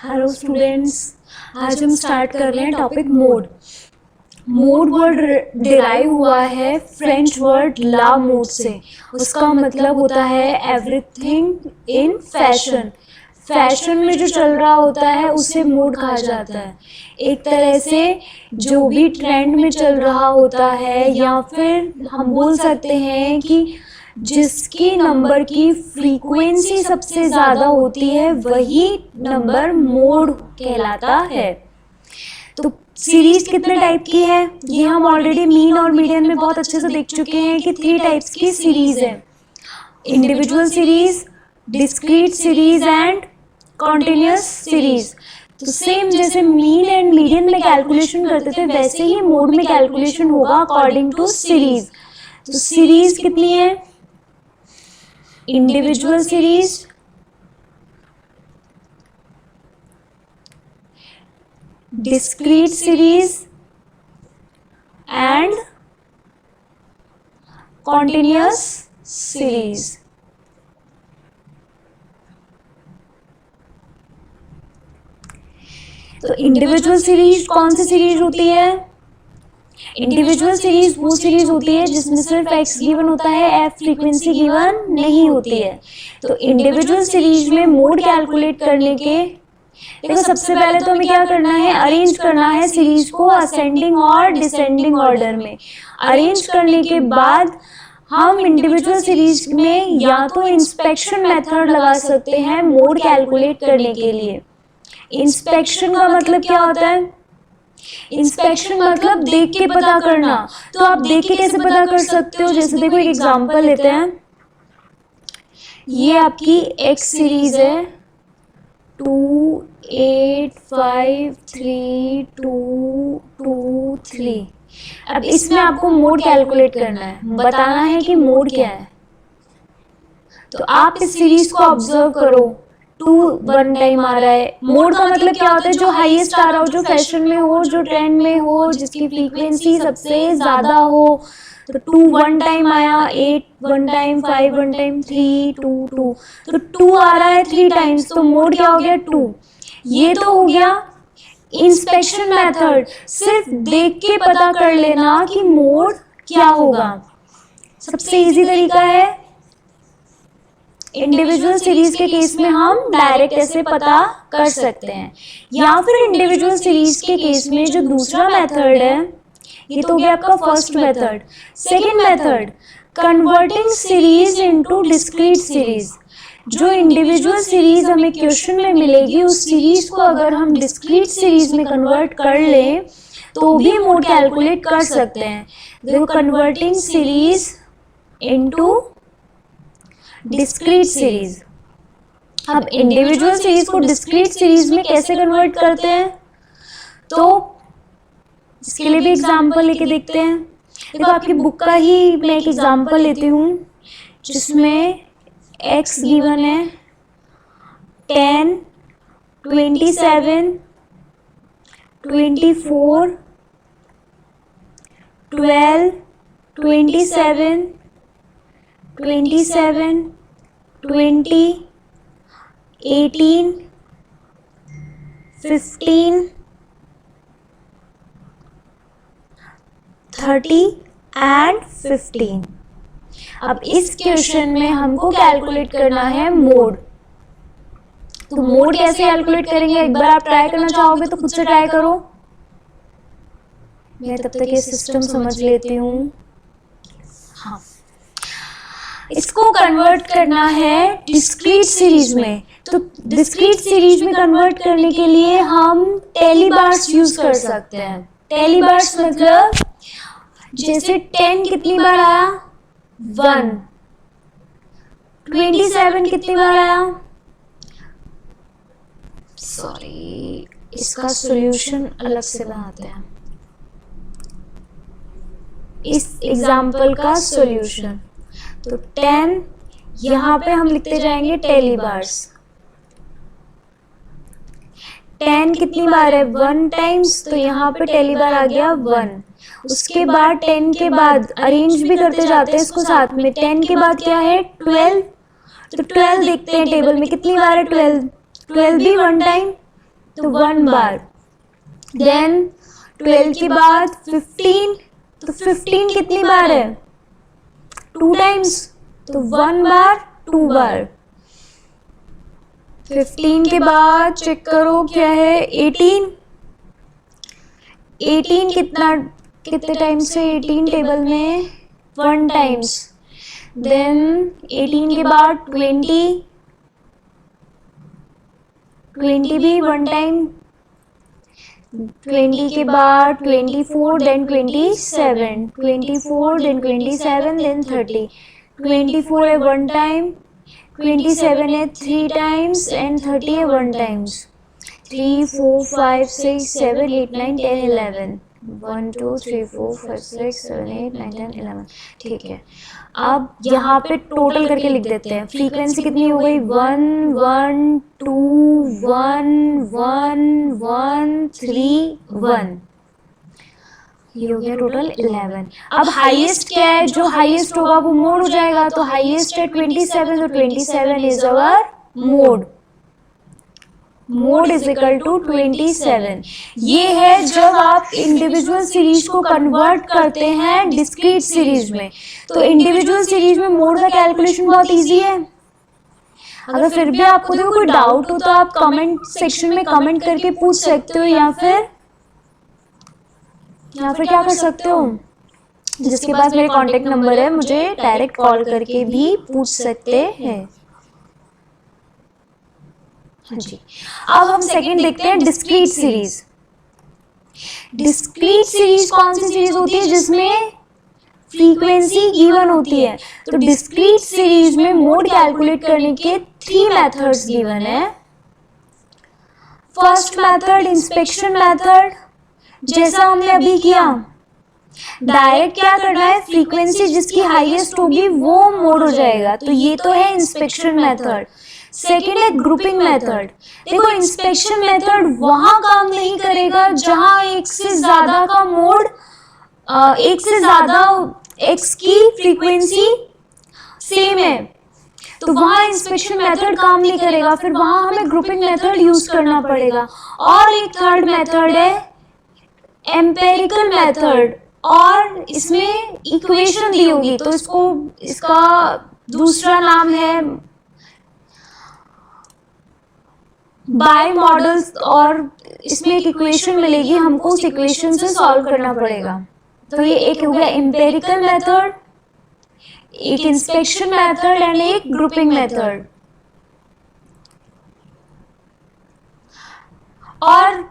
Hello students, आज हम start कर रहे हैं topic mode. Mode word derive हुआ है फ्रेंच वर्ड ला मोड से। उसका मतलब होता है एवरीथिंग इन फैशन। फैशन में जो चल रहा होता है उसे मोड कहा जाता है। एक तरह से जो भी ट्रेंड में चल रहा होता है, या फिर हम बोल सकते हैं कि जिसकी नंबर की फ्रीक्वेंसी सबसे ज़्यादा होती है वही नंबर मोड कहलाता है। तो सीरीज कितने टाइप की है ये हम ऑलरेडी मीन और मीडियन में बहुत अच्छे से देख चुके हैं कि 3 टाइप्स की सीरीज है। Individual series, discrete series and continuous series. तो सेम जैसे मीन एंड मीडियन में कैलकुलेशन करते थे वैसे ही मोड में कैलकुलेशन होगा अकॉर्डिंग टू सीरीज। तो सीरीज कितनी है? Individual series, discrete series and continuous series. तो इंडिविजुअल सीरीज कौन सी सीरीज होती है? इंडिविजुअल सीरीज वो सीरीज होती है जिसमें सिर्फ एक्स गिवन होता है, एफ फ्रीक्वेंसी गिवन नहीं होती है। तो इंडिविजुअल सीरीज में मोड कैलकुलेट करने के देखो सबसे पहले तो हमें क्या करना है, अरेंज करना है सीरीज को असेंडिंग और डिसेंडिंग ऑर्डर में। अरेंज करने के बाद हम इंडिविजुअल सीरीज में या तो इंस्पेक्शन मेथड लगा सकते हैं मोड कैलकुलेट करने के लिए। इंस्पेक्शन का मतलब क्या होता है? इंस्पेक्शन मतलब देख के पता करना। तो आप देख के कैसे पता कर सकते हो? जैसे देखो एक एग्जांपल लेते हैं, ये आपकी एक्स सीरीज है 2 8 5 3 2 2 3। अब इसमें आपको मोड कैलकुलेट करना है, बताना है कि मोड क्या है। तो आप इस सीरीज को ऑब्जर्व करो, 2 1 टाइम आ रहा है। मोड का मतलब क्या होता है? जो हाईएस्ट आ रहा हो, जो फैशन में हो, जो ट्रेंड में हो, जिसकी फ्रीक्वेंसी सबसे ज्यादा हो। तो 2 1 टाइम आया, 8 1 टाइम, 5 1 टाइम, 3 2 2। तो 2 आ रहा है 3 टाइम्स, तो मोड क्या हो गया? 2। ये तो हो गया इंस्पेक्शन मेथड, सिर्फ देख के पता कर लेना कि मोड क्या होगा। सबसे इजी तरीका है इंडिविजुअल सीरीज के केस में हम डायरेक्ट ऐसे पता कर सकते हैं, या फिर इंडिविजुअल सीरीज के केस में जो दूसरा मेथड है, ये तो हो गया आपका first method. Second method, converting series into discrete series. जो इंडिविजुअल सीरीज हमें क्वेश्चन में मिलेगी उस सीरीज को अगर हम डिस्क्रीट सीरीज में कन्वर्ट कर लें तो भी मोड कैलकुलेट कर सकते हैं। देखो converting series into discrete series. अब इंडिविजुअल सीरीज को डिस्क्रीट सीरीज में कैसे कन्वर्ट करते हैं, तो इसके लिए भी एग्जांपल लेके देखते हैं। देखो आपकी बुक का ही मैं एक एग्जांपल लेती हूँ जिसमें एक्स गिवन है 10 27 24 12 27 27 20 18 15 30 एंड 15। अब इस क्वेश्चन में हमको कैलकुलेट करना है मोड। तो मोड कैसे कैलकुलेट करेंगे? एक बार आप ट्राई करना चाहोगे तो खुद से ट्राई करो, मैं तब तक ये सिस्टम समझ लेती हूँ। हाँ, इसको कन्वर्ट करना है डिस्क्रीट सीरीज में। तो डिस्क्रीट सीरीज में कन्वर्ट करने के लिए हम टेली बार्स यूज कर सकते हैं। टेली बार्स मतलब जैसे 10 कितनी बार आया? 1। 27 कितनी बार आया? सॉरी, इसका सॉल्यूशन अलग से बनाते हैं, इस एग्जाम्पल का सॉल्यूशन। तो 10 यहाँ पे हम लिखते जाएंगे टेली बार्स। 10 कितनी बार है? 1 टाइम्स, तो यहाँ पे टेली बार आ गया 1। उसके बाद 10 के बाद अरेंज भी करते जाते हैं इसको साथ में। 10 के बाद क्या है? 12। तो 12 देखते हैं टेबल में कितनी बार है 12। 12 भी 1 टाइम, तो 1 बार। देन 12 के बाद 15, तो 15 कितनी बार है? 2 टाइम्स, तो 1 बार 2 बार। 15 के बाद चेक करो क्या है, 18। 18 कितने टाइम्स है 18 टेबल में? 1 टाइम्स। देन 18 के बाद 20 भी 1 टाइम। 20 के बाद 24, देन 27, 24 देन 27, देन 30। 24 है 1 टाइम, 27 है 3 टाइम्स एंड 30 है 1 टाइम्स। 3, 4, 5, 6, 7, 8, 9, 10, 11। 1, 2, 3, 4, 5, 6, 7, 8, 9, 10, 11। ठीक है, अब यहाँ पे टोटल करके लिख देते हैं। फ्रीक्वेंसी कितनी हो गई? 1, 1, 2, 1, 1, 1, 3, 1। ये हो गया टोटल 11। अब हाईएस्ट क्या है? जो हाईएस्ट होगा वो मोड हो जाएगा। तो हाईएस्ट है 27, तो 27 is our mode. Mode is equal to 27। ये है जब आप इंडिविजुअल सीरीज को कन्वर्ट करते हैं डिस्क्रीट सीरीज में। तो इंडिविजुअल सीरीज में मोड का कैलकुलेशन बहुत इजी है। अगर फिर भी आपको देखो कोई डाउट हो तो आप कमेंट सेक्शन में कमेंट करके पूछ सकते हो, या फिर क्या कर सकते हो, जिसके पास मेरे कांटेक्ट नंबर है मुझे डायरेक्ट कॉल करके भी पूछ सकते हैं। हाँ जी, अब हम सेकंड देखते हैं डिस्क्रीट सीरीज। डिस्क्रीट सीरीज कौन सी सीरीज होती है? जिसमें फ्रीक्वेंसी गिवन होती है। तो डिस्क्रीट सीरीज में मोड कैलकुलेट करने के 3 मेथड्स गिवन है। फर्स्ट मेथड इंस्पेक्शन मेथड, जैसा हमने अभी किया। डायरेक्ट क्या करना है, फ्रीक्वेंसी जिसकी हाईएस्ट होगी वो मोड हो जाएगा। तो ये तो है इंस्पेक्शन मेथड। सेकेंड है ग्रुपिंग मेथड। देखो इंस्पेक्शन मेथड वहां काम नहीं करेगा जहां एक से ज्यादा का मोड, एक से ज्यादा एक्स की फ्रीक्वेंसी सेम है, तो वहां इंस्पेक्शन मेथड काम नहीं करेगा। फिर वहां हमें ग्रुपिंग मेथड यूज करना पड़ेगा। और एक थर्ड मेथड है एम्पेरिकल मेथड, और इसमें इक्वेशन दी होगी। तो इसका दूसरा नाम है बाय मॉडल्स, और इसमें एक इक्वेशन मिलेगी, हमको उस इक्वेशन से सॉल्व करना पड़ेगा। तो ये एक हो गया एम्पेरिकल मेथड, एक इंस्पेक्शन मेथड एंड एक ग्रुपिंग मेथड। और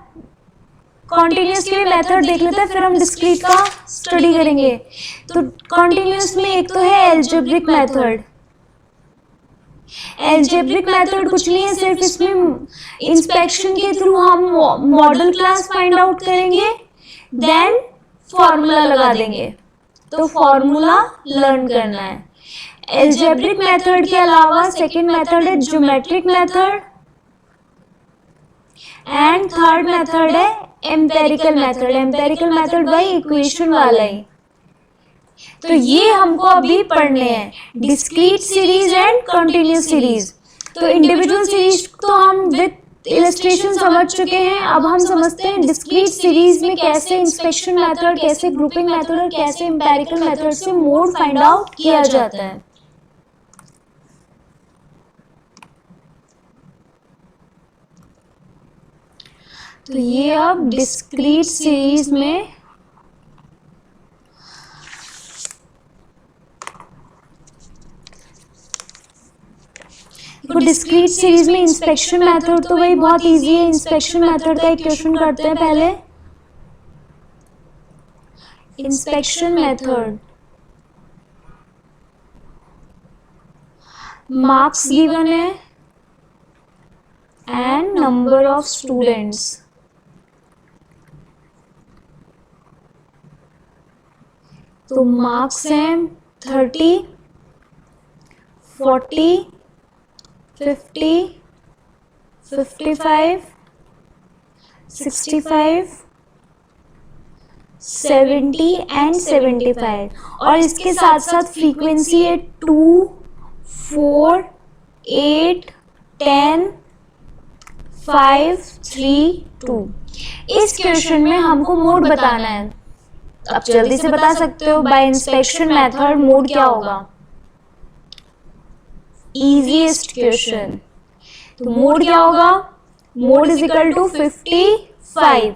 कॉन्टिन्यूस के मेथड देख लेते हैं, फिर हम डिस्क्रीट का स्टडी करेंगे। तो कॉन्टिन्यूस में एक तो है एल्जेब्रिक मेथड। एल्जेब्रिक मेथड कुछ नहीं है, सिर्फ इसमें इंस्पेक्शन के थ्रू हम मॉडल क्लास फाइंड आउट करेंगे, देन फॉर्मूला लगा देंगे। तो फॉर्मूला लर्न करना है। एल्जेब्रिक मेथड के अलावा सेकेंड मेथड है geometric method, and third method है एम्पेरिकल मेथड। एम्पेरिकल मेथड वही इक्वेशन वाला ही। तो ये हमको अभी पढ़ने हैं, discrete series and continuous series. तो इंडिविजुअल सीरीज तो हम विद इलस्ट्रेशन समझ चुके हैं। अब हम समझते हैं डिस्क्रीट सीरीज में कैसे इंस्पेक्शन मेथड, कैसे ग्रुपिंग मेथड और कैसे एम्पेरिकल मेथड से मोड फाइंड आउट किया जाता है। तो ये अब डिस्क्रीट सीरीज में डिस्क्रीट सीरीज में इंस्पेक्शन मेथड तो वही बहुत इजी है। इंस्पेक्शन मेथड का एक क्वेश्चन करते हैं पहले। इंस्पेक्शन मेथड, मार्क्स गिवन है एंड नंबर ऑफ स्टूडेंट्स। तो मार्क्स हैं 30, 40, 50, 55, 65, 70 एंड 75। और इसके साथ साथ फ्रीक्वेंसी है 2, 4, 8, 10, 5 3 2। इस क्वेश्चन में हमको मोड बताना है। अब जल्दी से बता सकते हो बाय इंस्पेक्शन मेथड मोड क्या होगा? Easiest question. तो मोड क्या होगा? मोड इज इक्वल टू 55,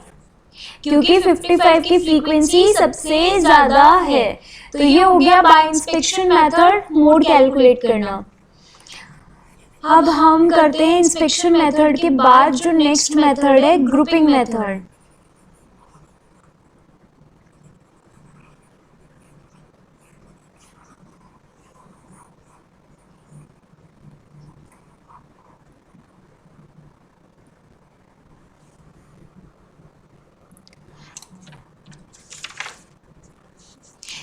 क्योंकि 55 की फ्रीक्वेंसी सबसे ज्यादा है। तो ये हो गया bye inspection method mode calculate करना। अब हम करते हैं इंस्पेक्शन मेथड के बाद जो नेक्स्ट मेथड है ग्रुपिंग मेथड।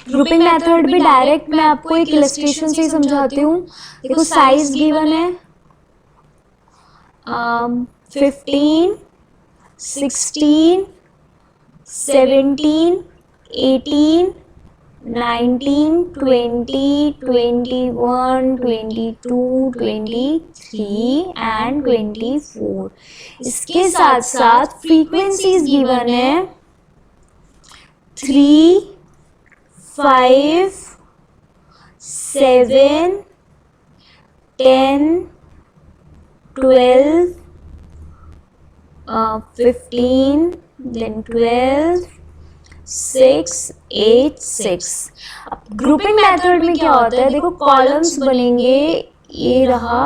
ग्रुपिंग मेथड भी डायरेक्ट मैं आपको एक इलस्ट्रेशन से ही समझाती हूँ। देखो साइज गिवन है 15 16 17 18 19 20 21 22 23 एंड 24। इसके साथ साथ फ्रीक्वेंसीज गिवन है 3 5 7 10 12 15 then 12 6 8 6। अब ग्रुपिंग मेथड में क्या होता है? देखो कॉलम्स बनेंगे, ये रहा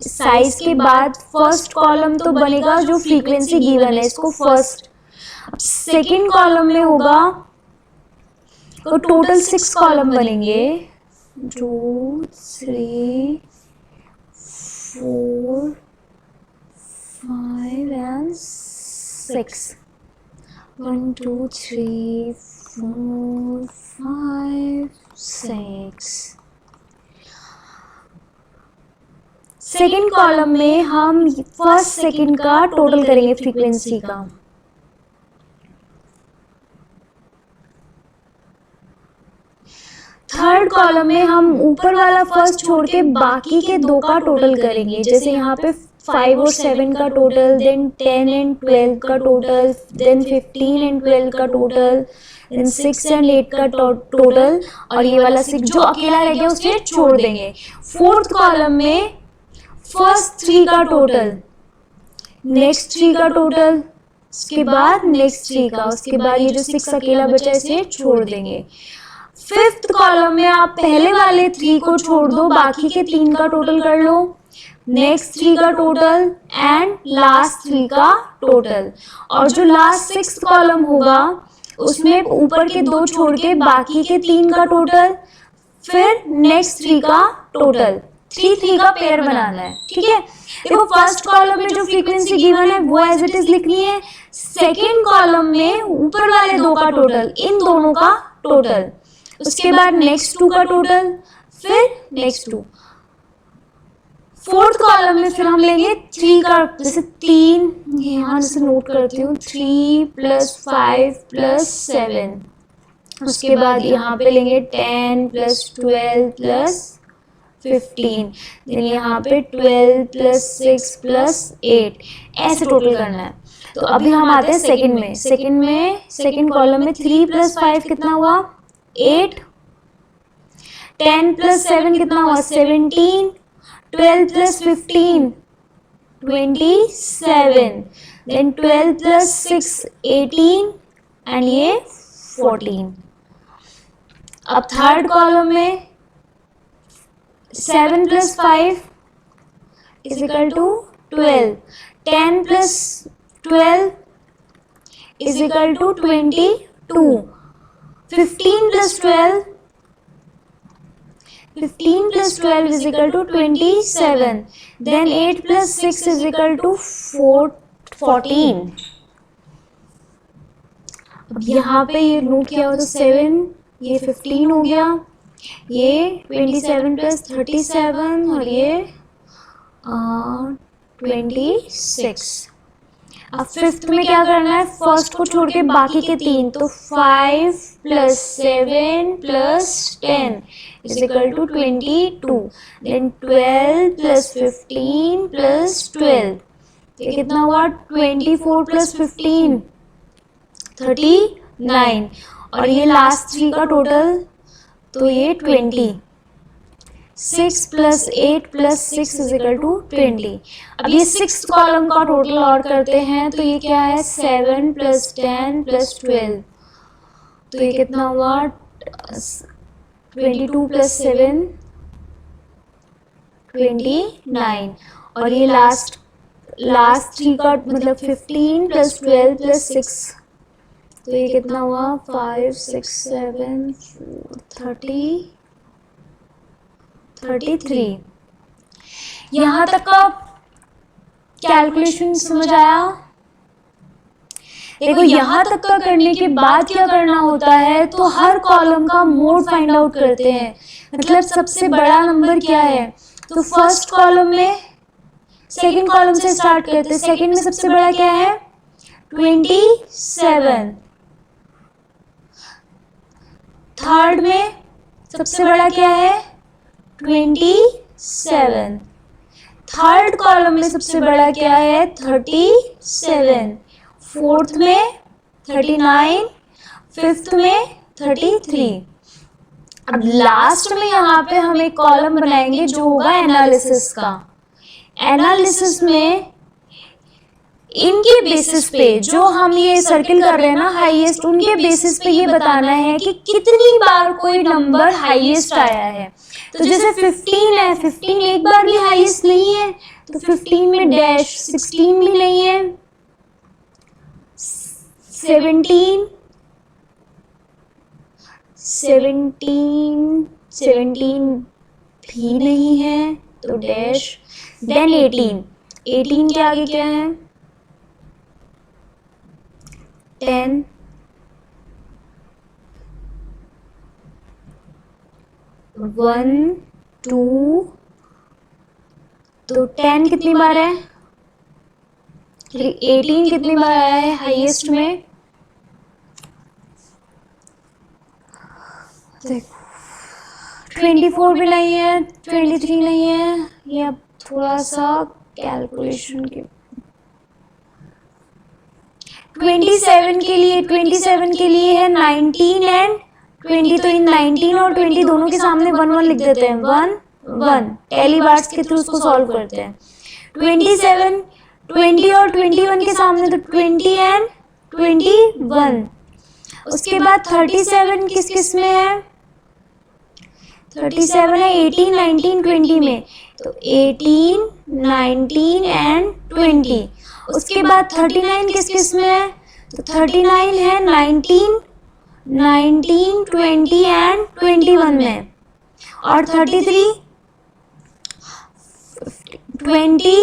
साइज के बाद फर्स्ट कॉलम तो बनेगा जो फ्रीक्वेंसी गिवन है, इसको फर्स्ट। अब सेकेंड कॉलम में होगा तो टोटल 6 कॉलम बनेंगे 2 3 4 5 and 6 1 2 3 4 5 6। सेकेंड कॉलम में हम फर्स्ट सेकेंड का टोटल करेंगे फ्रीक्वेंसी का। थर्ड कॉलम में हम ऊपर वाला फर्स्ट छोड़ के बाकी के दो का टोटल करेंगे। जैसे यहाँ पे 5 और 7 का टोटल, देन 10 एंड 12 का टोटल, देन 15 एंड 12 का टोटल, देन 6 एंड 8 का टोटल, और ये वाला 6 जो अकेला रह गया उसे छोड़ देंगे। फोर्थ कॉलम में फर्स्ट 3 का टोटल, नेक्स्ट 3 का टोटल, उसके बाद नेक्स्ट 3 का, उसके बाद ये जो 6 अकेला बचा इसे छोड़ देंगे। फिफ्थ कॉलम में आप पहले वाले 3 को छोड़ दो, बाकी के 3 का टोटल कर लो, नेक्स्ट 3 का टोटल एंड लास्ट 3 का टोटल। और जो लास्ट 6th कॉलम होगा उसमें ऊपर के 2 छोड़ के बाकी के 3 का टोटल, फिर नेक्स्ट 3 का टोटल। 3 का पेयर बनाना है, ठीक है। देखो फर्स्ट कॉलम में जो फ्रीक्वेंसी गिवन है वो एज इट इज लिखनी है। सेकेंड कॉलम में ऊपर वाले 2 का टोटल, इन दोनों का टोटल, उसके बाद नेक्स्ट 2 का टोटल, फिर नेक्स्ट 2। फोर्थ कॉलम में फिर हम लेंगे 3 का, जैसे 3 यहाँ जैसे नोट करती हूँ 3 + 5 + 7, उसके बाद यहाँ पे लेंगे 10 + 12 + 15, देन यहाँ पे 12 + 6 + 8, ऐसे टोटल करना है। तो अभी हम आते हैं सेकंड में। सेकंड कॉलम में 3 + 5 कितना हुआ 8, 10 + 7 कितना हुआ 17, 12 + 15 27, then 12 + 6 18 एंड ये 14। अब थर्ड कॉलम में 7 + 5 = 12, 10 + 12 = 22, 15 + 12 = 27, then 8 + 6 = 14। अब यहाँ पे ये नोट किया हो तो 7, ये 15 हो गया, ये 27 + 37 और ये 26। अब फिफ्थ में क्या करना है, फर्स्ट को छोड़ के बाकी के 3, तो 5 + 7 + 10 = 22, then 12 + 15 + 12, ये कितना हुआ 24 प्लस 15 39, और ये लास्ट 3 का टोटल तो ये 20। 6 plus 8 plus 6 is equal to 20। अब ये 6th कॉलम का टोटल और करते हैं तो ये क्या है 7 प्लस 10 प्लस 12, तो ये कितना हुआ 22 प्लस 7 29, और ये लास्ट 3 का मतलब 15 प्लस 12 प्लस 6, तो ये कितना हुआ 5 6 7 33। यहाँ तक का कैलकुलेशन समझ आया? देखो यहाँ तक का करने के बाद क्या करना होता है, तो हर कॉलम का मोड फाइंड आउट करते हैं, मतलब सबसे बड़ा नंबर क्या है। तो फर्स्ट कॉलम में सेकंड कॉलम से स्टार्ट करते हैं, सेकंड में सबसे बड़ा क्या है 27, थर्ड में सबसे बड़ा क्या है 27, थर्ड कॉलम में सबसे बड़ा क्या है 37, फोर्थ में 39, फिफ्थ में 33। अब लास्ट में यहाँ पे हम एक कॉलम बनाएंगे जो होगा एनालिसिस का। एनालिसिस में इनके बेसिस पे जो हम ये सर्किल कर रहे हैं ना हाईएस्ट, उनके बेसिस पे ये बताना है कि कितनी बार कोई नंबर हाईएस्ट आया है। तो जैसे 15 है, 15 एक बार भी हाईएस्ट नहीं है, तो 15 में डैश, 16 भी नहीं है, 17 भी नहीं है, तो डैश, देन 18 के आगे क्या है 10, 1 2, तो 10 कितनी बार है, 18 कितनी बार आया है हाईएस्ट में, देखो 24 भी नहीं है, 23 नहीं है, ये अब थोड़ा सा कैलकुलेशन के 27 के लिए है 19 एंड 20, तो इन 19 और 20 दोनों के सामने 1 1 लिख देते हैं, 1 1 टेली बार्स के थ्रू उसको सॉल्व करते हैं। 27 20 और 21 के सामने तो 20 एंड 21, उसके बाद 37 किस में है, 37 है 18 19 20 में, तो 18 19 एंड 20, उसके बाद 39 किस में है, तो 39 है 19 20 एंड 21 में, और 33 20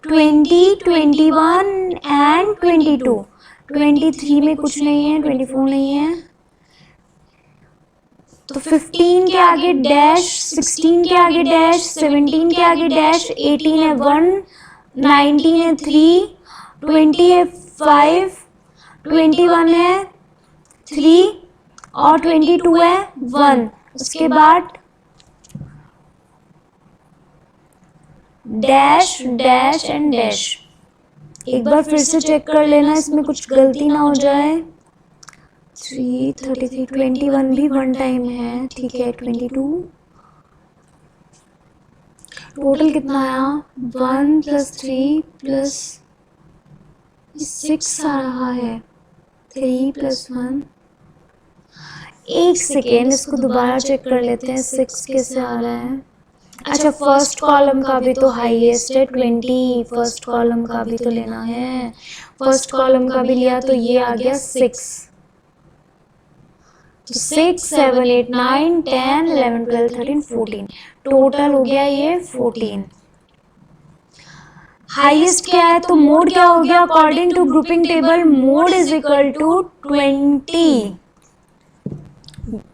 21 एंड 22, 23 में कुछ नहीं है, 24 नहीं है, तो 15 के आगे डैश, 16 के आगे डैश, 17 के आगे डैश, 18 है 1, 19 है 3, 20 है 5, 21 है 3 और 22 है 1, उसके बाद डैश डैश एंड डैश। एक बार फिर से चेक कर लेना इसमें कुछ गलती ना हो जाए। 3 33 21 भी 1 टाइम है, ठीक है। 22 टोटल कितना आया 1 + 3 + 6 आ रहा है, 3 + 1। एक सेकेंड इसको दोबारा चेक कर लेते हैं 6 कैसे आ रहा है। अच्छा, फर्स्ट कॉलम का भी तो हाईएस्ट है 20, फर्स्ट कॉलम का भी तो लेना है। फर्स्ट कॉलम का भी लिया तो ये आ गया 6, तो 6 7 8 9 10 11 12 13 14, टोटल हो गया ये 14। हाईएस्ट क्या है तो मोड क्या हो गया, according to grouping table mode is equal to 20।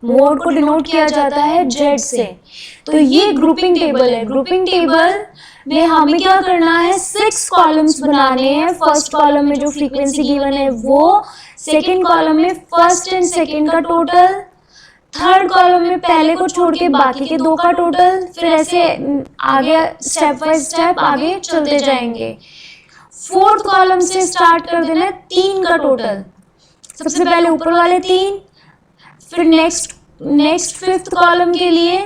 Mode को डिनोट किया जाता है Z से। तो ये ग्रुपिंग टेबल है। ग्रुपिंग टेबल में हमें क्या करना है, 6 कॉलम्स बनाने हैं। फर्स्ट कॉलम में जो फ्रीक्वेंसी गिवन है वो, सेकंड कॉलम में फर्स्ट एंड सेकंड का टोटल, थर्ड कॉलम में पहले को छोड़ के बाकी के 2 का टोटल, फिर ऐसे आगे स्टेप बाय स्टेप आगे चलते जाएंगे। फोर्थ कॉलम से स्टार्ट कर देना है 3 का टोटल, सबसे पहले ऊपर वाले 3, फिर नेक्स्ट फिफ्थ कॉलम के लिए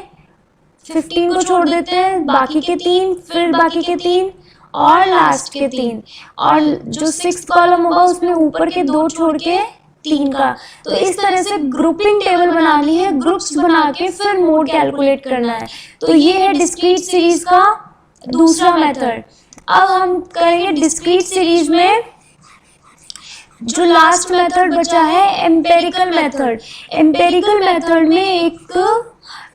15 को छोड़ देते हैं, बाकी के 3, फिर बाकी के 3 और लास्ट के 3, और जो 6th कॉलम होगा उसमें ऊपर के 2 छोड़ के 3 का। तो इस तरह से ग्रुपिंग टेबल बनानी है, ग्रुप्स बना के फिर मोड कैलकुलेट करना है। तो ये है डिस्क्रीट सीरीज का दूसरा मेथड। अब हम करेंगे डिस्क्रीट सीरीज में जो लास्ट मेथड बचा है एम्पेरिकल मेथड। एम्पेरिकल मेथड में एक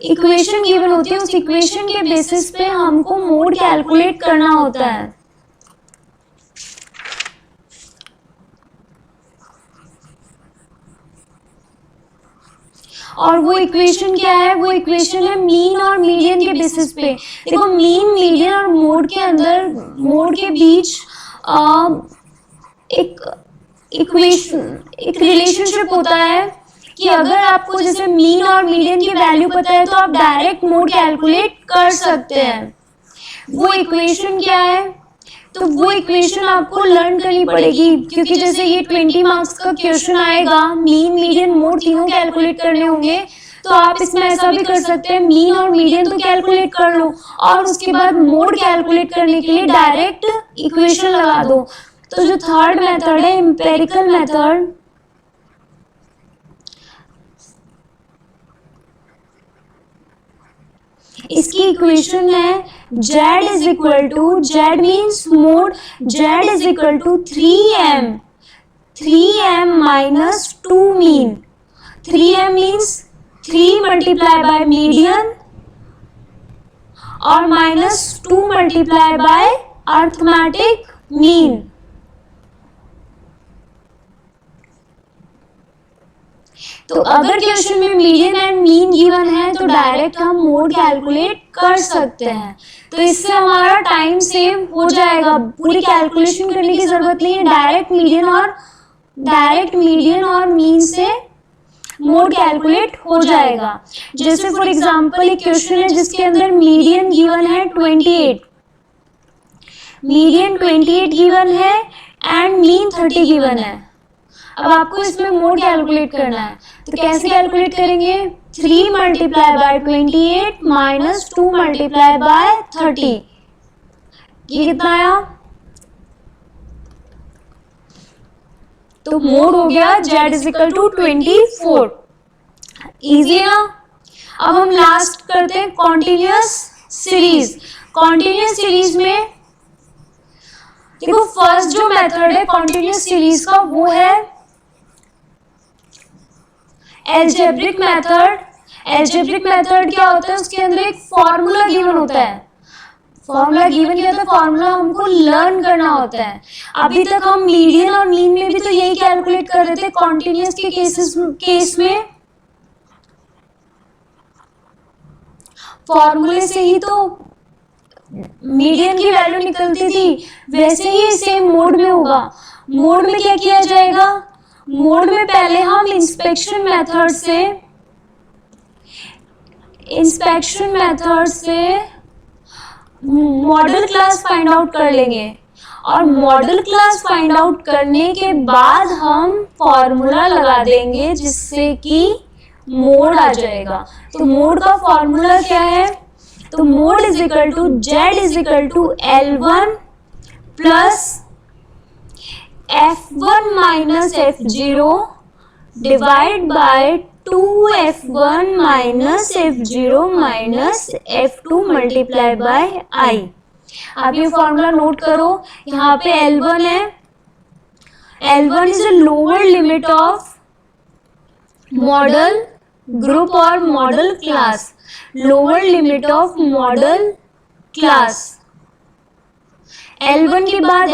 इक्वेशन गिवन होती है, उस इक्वेशन के बेसिस पे हमको मोड कैलकुलेट करना होता है। और वो इक्वेशन क्या है? वो इक्वेशन है मीन और मीडियन के बेसिस पे। देखो मीन, मीडियन और मोड के अंदर, मोड के बीच एक रिलेशनशिप होता है कि अगर आपको जैसे मीन और मीडियन की वैल्यू पता है तो आप डायरेक्ट मोड कैलकुलेट कर सकते हैं। वो इक्वेशन क्या है? तो वो इक्वेशन आपको लर्न करनी पड़ेगी, क्योंकि जैसे ये 20 मार्क्स का क्वेश्चन आएगा, मीन मीडियन मोड तीनों कैलकुलेट करने होंगे, तो आप इसमें ऐसा भी कर सकते हैं, मीन और मीडियन तो कैलकुलेट कर लो और उसके बाद मोड कैलकुलेट करने के लिए डायरेक्ट इक्वेशन लगा दो। तो जो थर्ड मेथड है एम्पेरिकल मेथड, इसकी इक्वेशन है z is equal to, z means mode, z is equal to 3m minus 2 mean. 3m means 3 multiply by median और minus 2 multiply by arithmetic mean. तो अगर क्वेश्चन में मीडियन एंड मीन गिवन है तो direct हम mode calculate कर सकते हैं। तो इससे हमारा टाइम सेव हो जाएगा, पूरी कैलकुलेशन करने की जरूरत नहीं है, डायरेक्ट मीडियन और मीन से मोड कैलकुलेट हो जाएगा। जैसे फॉर एग्जांपल एक क्वेश्चन है जिसके अंदर मीडियन गिवन है 28, मीडियन 28 गिवन है एंड मीन 30 गिवन है। अब आपको इसमें मोड कैलकुलेट करना है, तो कैसे कैलकुलेट करेंगे? 3 multiply by 28 minus 2 multiply by 30, ये कितना आया? तो मोड हो गया z is equal to 24। Easy है ना? अब हम लास्ट करते हैं कॉन्टिन्यूअस सीरीज। कॉन्टिन्यूअस सीरीज में देखो फर्स्ट जो मेथड है कॉन्टिन्यूअस सीरीज का वो है एल्जेब्रिक मेथड। एल्जेब्रिक मेथड क्या होता है? उसके अंदर एक फॉर्मूला गिवन होता है। फॉर्मूला गिवन क्या होता है? फॉर्मूला हमको लर्न करना होता है। अभी तक हम मीडियन और मीन में भी तो यही कैलकुलेट कर रहे थे, कॉन्टिन्यूअस के केस में फॉर्मूले से ही तो मीडियन की वैल्यू निकलती थी, वैसे ही सेम मोड में होगा। मोड में क्या किया जाएगा? मोड में पहले हम इंस्पेक्शन मेथड से मॉडल क्लास फाइंड आउट कर लेंगे और मॉडल क्लास फाइंड आउट करने के बाद हम फॉर्मूला लगा देंगे जिससे कि मोड आ जाएगा। तो मोड का फॉर्मूला क्या है? तो mode is equal to z is equal to L1 plus F1 minus F0 divide by 2F1 minus F0 minus F2 multiply by I। आप ये फॉर्मूला नोट करो, यहाँ पे L1 है, L1 is a lower limit of modal group और modal class, lower limit of modal class. L1 के बाद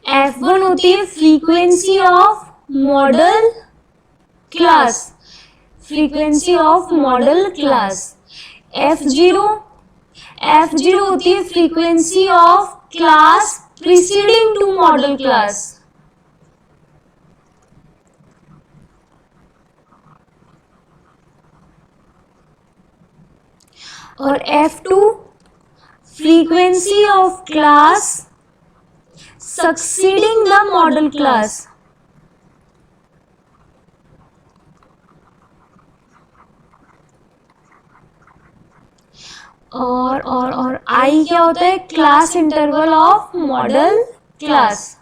F1 होती है frequency of modal class, frequency of modal class. F0 होती है frequency of class preceding to modal class. और F2 frequency of class succeeding the model class. और I क्या होता है? Class interval of modal class.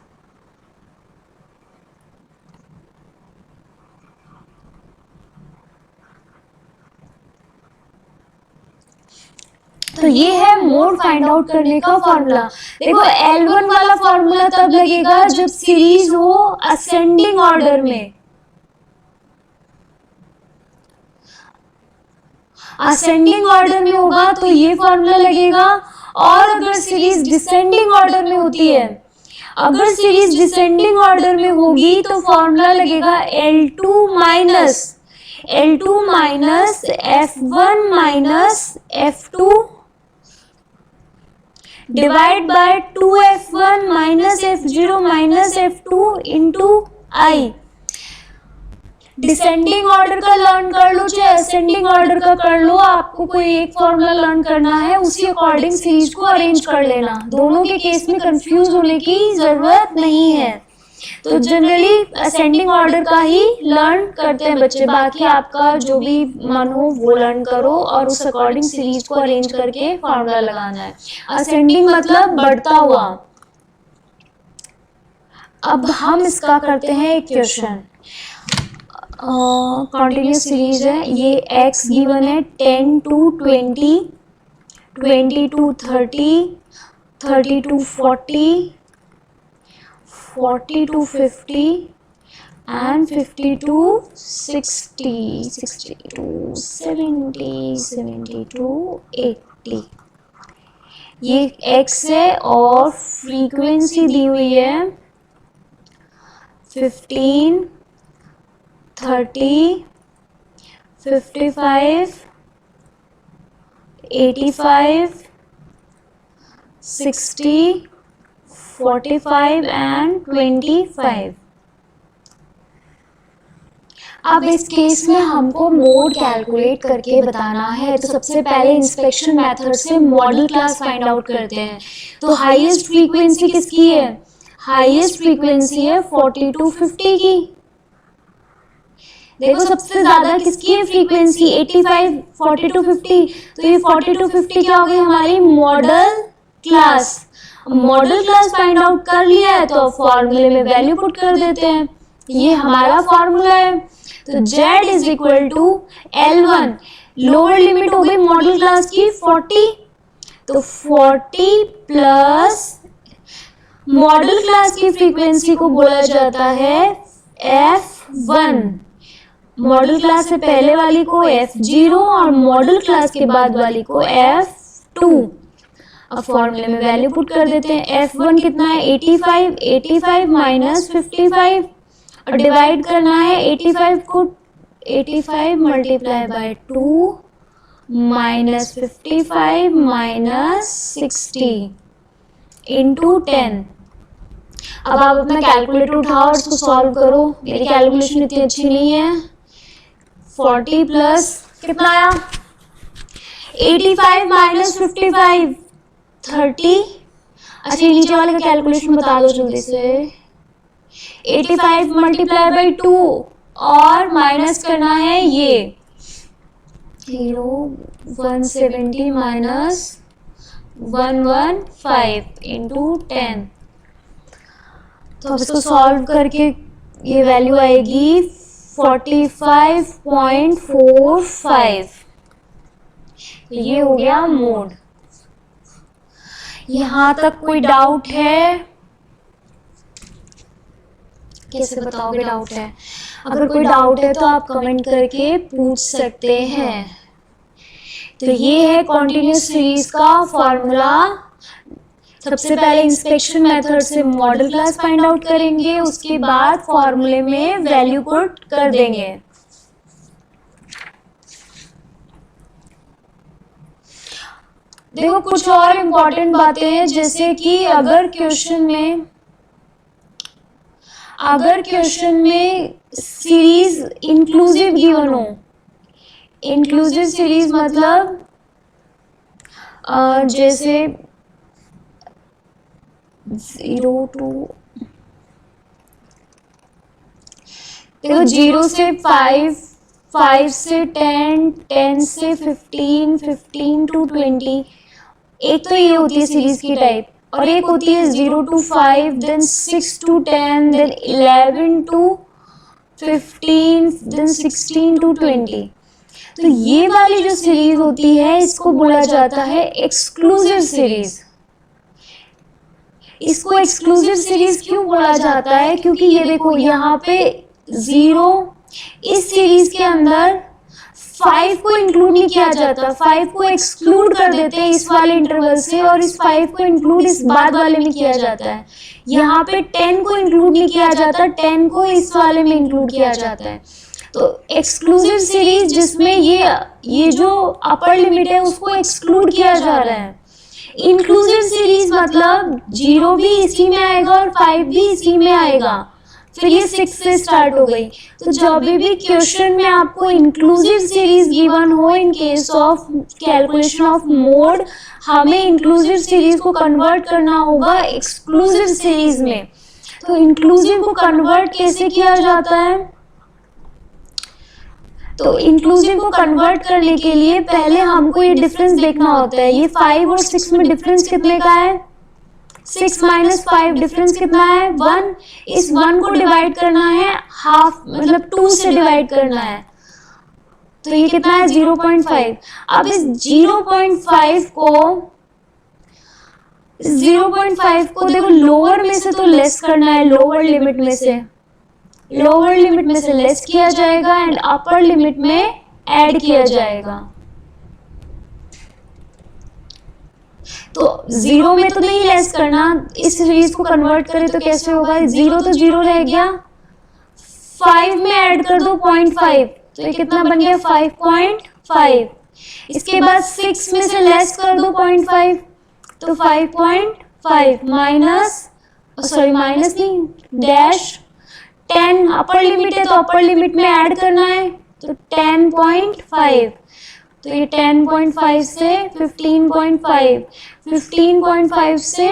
तो ये है मोड फाइंड आउट करने का फॉर्मूला. देखो L1 वाला फॉर्मूला तब लगेगा जब सीरीज हो असेंडिंग ऑर्डर में. असेंडिंग ऑर्डर में होगा तो ये फॉर्मूला लगेगा. और अगर सीरीज डिसेंडिंग ऑर्डर में होती है, अगर सीरीज डिसेंडिंग ऑर्डर में होगी तो फॉर्मूला लगेगा L2 minus F1 minus F2 divide by 2F1 minus F0 minus F2 into I. Descending order का लर्न कर लो चाहे असेंडिंग ऑर्डर का कर लो, आपको कोई एक फॉर्मूला लर्न करना है, उसी अकॉर्डिंग सीरीज को अरेंज कर लेना. दोनों के केस में कंफ्यूज होने की जरूरत नहीं है. तो जनरली असेंडिंग ऑर्डर का ही लर्न करते हैं बच्चे. बाकी आपका जो भी मन हो वो लर्न करो और उस अकॉर्डिंग सीरीज को अरेंज करके फॉर्मूला लगाना है. असेंडिंग मतलब बढ़ता हुआ. अब हम इसका करते हैं एक क्वेश्चन. कॉन्टिन्यूस सीरीज है. ये x गिवन है 10 to 20, 20 to 30, 30 to 40, 40 to 50 and 50 to 60, 60 to 70, 70 to 80. ये x है और फ्रीक्वेंसी दी हुई है 15, 30, 55, 85, 60, 45 and 25. अब इस केस में हमको मोड कैलकुलेट करके बताना है. तो सबसे पहले इंस्पेक्शन मेथड से मॉडल क्लास फाइंड आउट करते हैं. तो हाईएस्ट फ्रीक्वेंसी किसकी है? हाईएस्ट फ्रीक्वेंसी है 40 to 50 की. देखो सबसे ज्यादा किसकी है फ्रीक्वेंसी? 85, 40 to 50. तो ये 40 to 50 क्या हो गई हमारी? Model class. Model class find out कर लिया है तो फॉर्मूले में वैल्यू पुट कर देते हैं. ये हमारा फॉर्मूला है. तो Z is equal to L1. Lower limit हो गई मॉडल क्लास की 40. तो 40 प्लस मॉडल क्लास की फ्रीक्वेंसी को बोला जाता है F1. मॉडल क्लास से पहले वाली को F0 और मॉडल क्लास के बाद वाली को F2. अब फॉर्मूले में वैल्यू पुट कर देते हैं. F1 कितना है? 85. 85 माइनस 55 और डिवाइड करना है 85 को. 85 multiply by 2 minus 55 minus 60 into 10. अब आप अपना कैलकुलेटर उठाओ और इसको सॉल्व करो. मेरी कैलकुलेशन इतनी अच्छी नहीं है. 40 प्लस कितना आया? 85 माइनस 55 30. अच्छा नीचे वाले का कैलकुलेशन बता दो जल्दी से. 85 मल्टीप्लाई बाई 2 और माइनस करना है ये 170 माइनस 115 इंटू 10. तो अब इसको सॉल्व करके ये वैल्यू आएगी 45.45. ये हो गया मोड. यहाँ तक कोई डाउट है? कैसे बताओगे डाउट है? अगर कोई डाउट है तो आप कमेंट करके पूछ सकते हैं. तो ये है कॉन्टिन्यूस सीरीज का फॉर्मूला. सबसे पहले इंस्पेक्शन मेथड से मॉडल क्लास फाइंड आउट करेंगे, उसके बाद फॉर्मूले में वैल्यू पुट कर देंगे. देखो कुछ और इम्पोर्टेंट बातें हैं, जैसे कि अगर क्वेश्चन में सीरीज इंक्लूसिव गिवन हो. इंक्लूसिव सीरीज मतलब जैसे 0 टू, देखो 0 से 5, 5 से 10, 10 से 15, 15 टू 20, एक तो ये होती है सीरीज की टाइप, और एक होती है 0 to 5, then 6 to 10, then 11 to 15, then 16 to 20। तो ये वाली जो सीरीज होती है इसको बोला जाता है एक्सक्लूसिव सीरीज। इसको एक्सक्लूसिव सीरीज क्यों बोला जाता है? क्योंकि ये देखो यहाँ पे 0, इस सीरीज के अंदर 5 को इंक्लूड नहीं किया जाता, 5 को एक्सक्लूड कर देते हैं इस वाले इंटरवल से, और इस 5 को इंक्लूड इस बाद वाले में किया जाता है। यहाँ पे 10 को इंक्लूड नहीं किया जाता, 10 को इस वाले में इंक्लूड किया जाता है। तो एक्सक्लूसिव सीरीज जिसमें ये जो अपर लिमिट है उसको एक्सक्लूड किया जा रहा है। इंक्लूसिव सीरीज मतलब 0 भी इसी में आएगा और 5 भी इसी में आएगा, फिर ये 6 से स्टार्ट हो गई। तो जब भी क्वेश्चन में आपको इंक्लूसिव सीरीज गिवन हो in case of calculation of mode, हमें इंक्लूसिव सीरीज को कन्वर्ट करना होगा एक्सक्लूसिव सीरीज में। तो इंक्लूसिव को कन्वर्ट कैसे किया जाता है? तो इंक्लूसिव को कन्वर्ट करने के लिए पहले हमको ये डिफरेंस देखना होता है। ये 5 और 6 में डिफरेंस कितने का है? 6 माइनस 5 डिफरेंस कितना है? 1। इस 1 को डिवाइड करना है हाफ, मतलब 2 से डिवाइड करना है, तो ये कितना है? 0.5। अब इस 0.5 को देखो लोअर में से तो लेस करना है, लोअर लिमिट में से लेस किया जाएगा एंड अपर लिमिट में ऐड किया जाएगा। तो 0 में तो नहीं लेस करना, इस सीरीज को कन्वर्ट करें तो कैसे होगा? 0 तो 0 रह गया, 5 में ऐड कर दो 0.5, तो ये कितना बन गया? 5.5। इसके बाद 6 में से लेस कर दो 0.5, तो 5.5 माइनस नहीं डैश 10 अपर लिमिट है तो अपर लिमिट में ऐड करना है, तो 10.5, तो ये 10.5 से 15.5, 15.5 से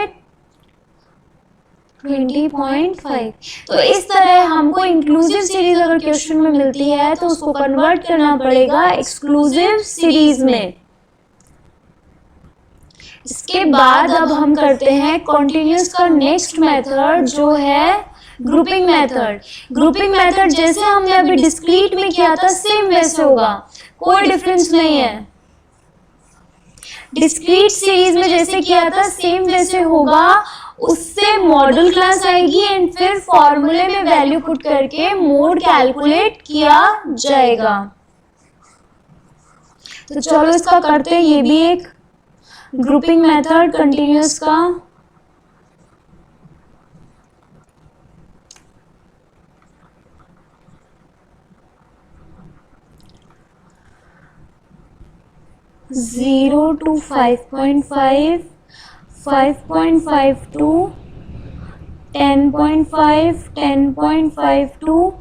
20.5। तो इस तरह हमको इंक्लूसिव सीरीज अगर क्वेश्चन में मिलती है तो उसको कन्वर्ट करना पड़ेगा एक्सक्लूसिव सीरीज में। इसके बाद अब हम करते हैं कॉन्टिन्यूअस का नेक्स्ट मेथड जो है ग्रुपिंग मेथड। ग्रुपिंग मेथड जैसे हमने अभी डिस्क्रीट में किया था सेम वैसे होगा, कोई डिफरेंस नहीं है। डिस्क्रीट सीरीज में जैसे किया था सेम वैसे होगा, उससे मॉडल क्लास आएगी एंड फिर फॉर्मूले में वैल्यू पुट करके मोड कैलकुलेट किया जाएगा। तो चलो इसका करते हैं, ये भी एक ग्रुपिंग मेथड कंटिन्यूअस का। Zero to 5.5, 5.5 to 10.5, 10.5 to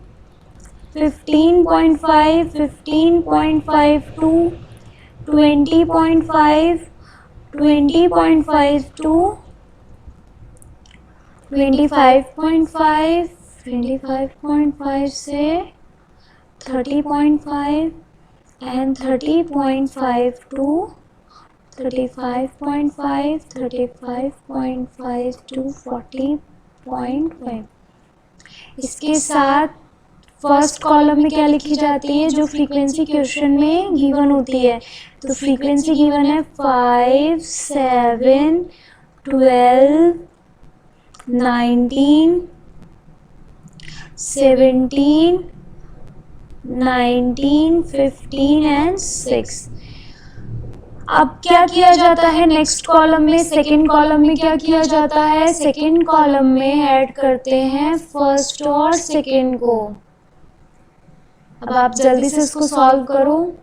15.5, 15.5 to 20.5, 20.5 to 25.5, 25.5 से 30.5 and 30.5 to 35.5, 35.5 to 40.5। इसके साथ फर्स्ट कॉलम में क्या लिखी जाती है जो फ्रीक्वेंसी क्वेश्चन में गिवन होती है। तो फ्रीक्वेंसी गिवन है 5, 7, 12, 19, 17, 19, 15 एंड 6। अब क्या किया जाता है नेक्स्ट कॉलम में? सेकंड कॉलम में क्या किया जाता है? सेकंड कॉलम में ऐड करते हैं फर्स्ट और सेकंड को। अब आप जल्दी से इसको सॉल्व करो।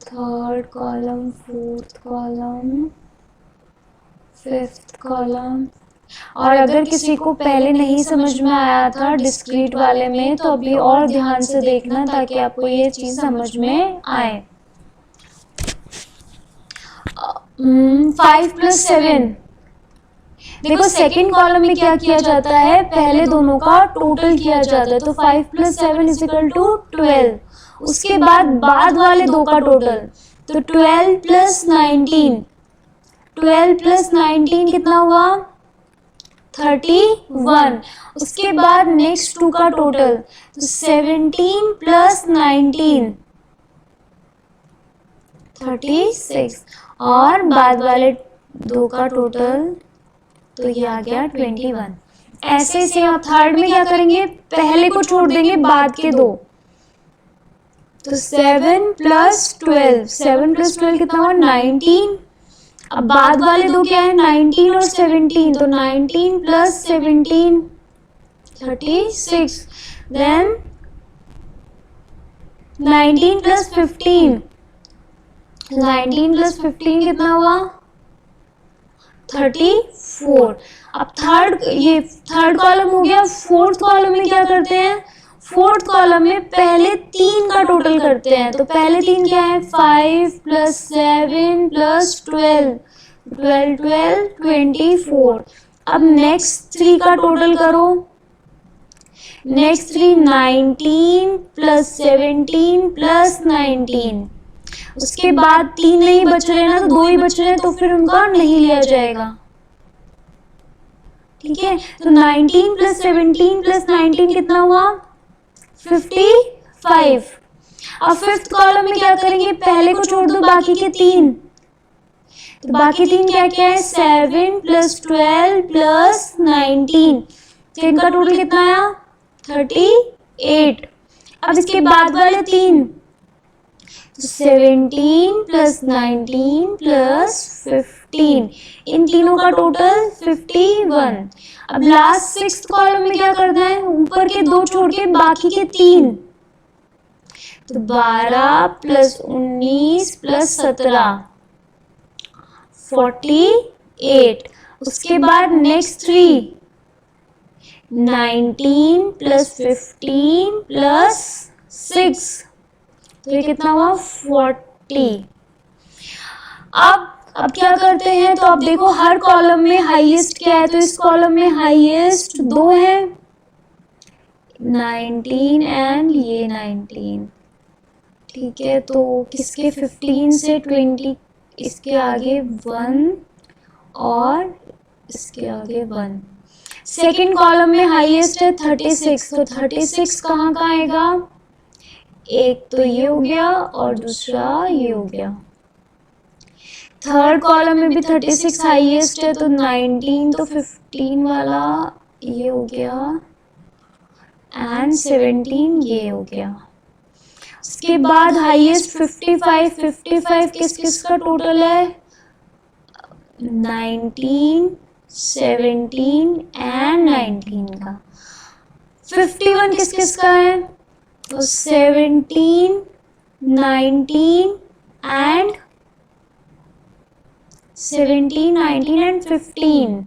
Third column, fourth column, fifth column, और अगर किसी को पहले नहीं समझ में आया था डिस्क्रीट वाले में तो अभी और ध्यान से देखना ताकि आपको ये चीज़ समझ में आए। 5 + 7, देखो सेकंड कॉलम में क्या किया जाता है, पहले दोनों का टोटल किया जाता है, तो 5 + 7 = 12। उसके बाद वाले दो का टोटल, तो 12 + 19, 12 + 19 कितना हुआ, 31। उसके बाद नेक्स्ट टू का टोटल, तो 17 + 19, 36, और बाद वाले दो का टोटल, तो ये आ गया 21। ऐसे से आप थर्ड में क्या करेंगे, पहले को छोड़ देंगे, बाद के दो, तो 7 + 12, 7 + 12 कितना हुआ, 19। अब बाद वाले दो क्या है, 19 और 17, तो 19 + 17, 36, देन 19 + 15, 19 + 15 कितना हुआ, 34। अब थर्ड कॉलम हो गया। फोर्थ कॉलम में क्या करते हैं, फोर्थ कॉलम में पहले तीन का टोटल करते हैं, तो पहले तीन क्या है, 5 + 7 + 12, 12 12 24। अब नेक्स्ट थ्री का टोटल करो, नेक्स्ट थ्री 19 + 17 + 19। उसके बाद तीन नहीं बच रहे ना, तो दो ही बच रहे हैं, तो फिर उनका नहीं लिया जाएगा, ठीक है। तो 19 + 17 + 19 कितना हुआ, 55। अब फिफ्थ कॉलम में क्या करेंगे, पहले को छोड़ दो, बाकी के तीन, तो बाकी तीन क्या क्या है, 7 + 12 + 19, तो इनका टोटल कितना आया, 38। अब इसके बाद वाले तीन, तो 17 + 19 + 15, इन तीनों का टोटल 51। अब लास्ट सिक्स्थ कॉलम में क्या करना है, ऊपर के दो छोड़ के बाकी के तीन, तो 12 + 19 + 17, 48। उसके बाद नेक्स्ट थ्री, 19 + 15 + 6, तो ये कितना हुआ, 40। अब क्या करते हैं, तो अब देखो हर कॉलम में हाईएस्ट क्या है, तो इस कॉलम में हाईएस्ट दो है, 19 एंड ये 19, ठीक है। तो किसके 15 से 20, इसके आगे 1 और इसके आगे 1। सेकंड कॉलम में हाईएस्ट है 36, तो 36 कहाँ का आएगा, एक तो ये हो गया और दूसरा ये हो गया। थर्ड कॉलम में भी 36 हाईएस्ट है, तो 19, तो 15 वाला ये हो गया एंड 17 ये हो गया। उसके बाद हाईएस्ट 55, 55 किस किस का टोटल है, 19, 17 एंड 19 का। 51 किस किस का है, तो 17, 19 एंड 17, 19 एंड 15,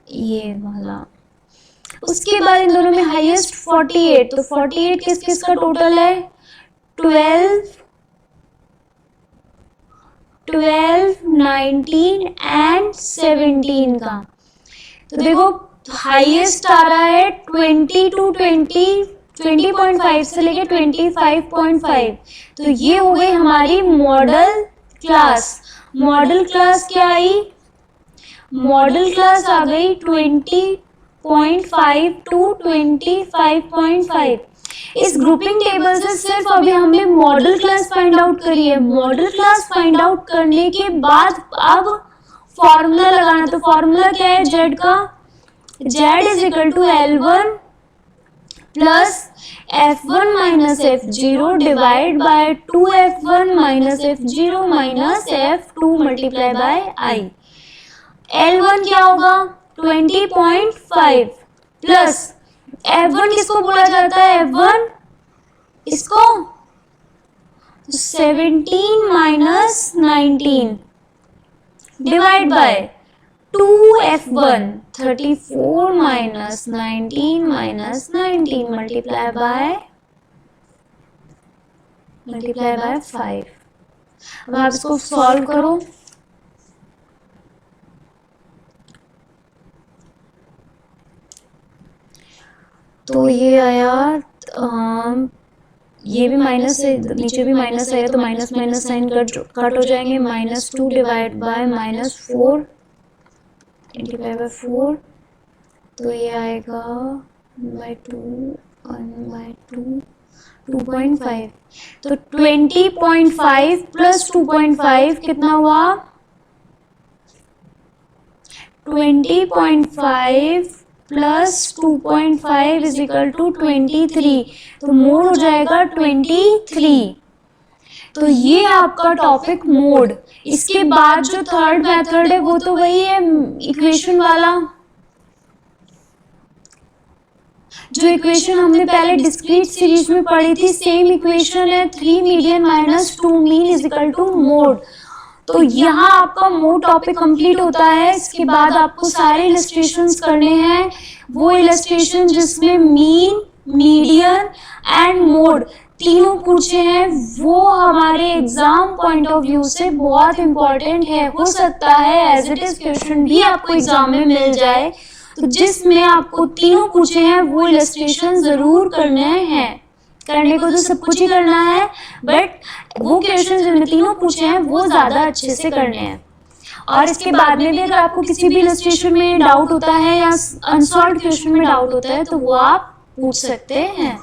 ये वाला। उसके बाद इन दोनों में हाईएस्ट 48, तो 48 किस किस का टोटल है, 12, 19 एंड 17 का। तो देखो हाईएस्ट आ रहा है 20 to 20.5 से लेके 25.5, तो ये हो गई हमारी मॉडल क्लास। मॉडल क्लास क्या आई, मॉडल क्लास आ गई 20.5 to 25.5। इस ग्रुपिंग टेबल से सिर्फ अभी हमने मॉडल क्लास फाइंड आउट करी है। मॉडल क्लास फाइंड आउट करने के बाद अब फॉर्मूला लगाना, तो फॉर्मूला क्या है जेड का, Z = L1 plus F1 minus F0 divide by 2F1 minus F0 minus F2 multiply by I। L1 क्या होगा 20.5 प्लस F1 किसको बोला जाता है, F1 इसको 17 minus 19 divide by 2f1 34 minus 19 minus 19 multiply by 5। अब आप इसको सॉल्व करो। तो ये आया, ये भी माइनस है, नीचे भी माइनस आएगा तो माइनस माइनस साइन कट हो जाएंगे। -2 डिवाइड बाय -4 मल्टीप्लाई बाय 4, तो ये आएगा 1/2 1/2 2.5। तो 20.5 प्लस 2.5 कितना हुआ? 20.5 प्लस 2.5 इज इक्वल टू 23। तो मोड हो जाएगा 23। तो ये आपका टॉपिक मोड। इसके बाद जो थर्ड मेथड है वो तो वही है इक्वेशन वाला, जो इक्वेशन हमने पहले डिस्क्रीट सीरीज में पढ़ी थी। सेम इक्वेशन है 3 median minus 2 mean is equal to mode. तो यहाँ आपका मोड टॉपिक कंप्लीट होता है। इसके बाद आपको सारे इलस्ट्रेशंस करने हैं, वो इलस्ट्रेशन जिसमें मीन, मीडियन एंड मोड तीनों पूछे हैं, वो हमारे एग्जाम पॉइंट ऑफ व्यू से बहुत इंपॉर्टेंट है। हो सकता है एज इट इज क्वेश्चन भी आपको एग्जाम में मिल जाए, तो जिसमें आपको तीनों पूछे हैं वो इलस्ट्रेशन जरूर करने हैं। करने को तो सब कुछ ही करना है, बट वो क्वेश्चन जिनमें तीनों पूछे हैं वो ज्यादा अच्छे से करने हैं। और इसके बाद में भी अगर आपको किसी भी इलस्ट्रेशन में डाउट होता है या अनसॉल्व्ड क्वेश्चन में डाउट होता है तो वो आप पूछ सकते हैं।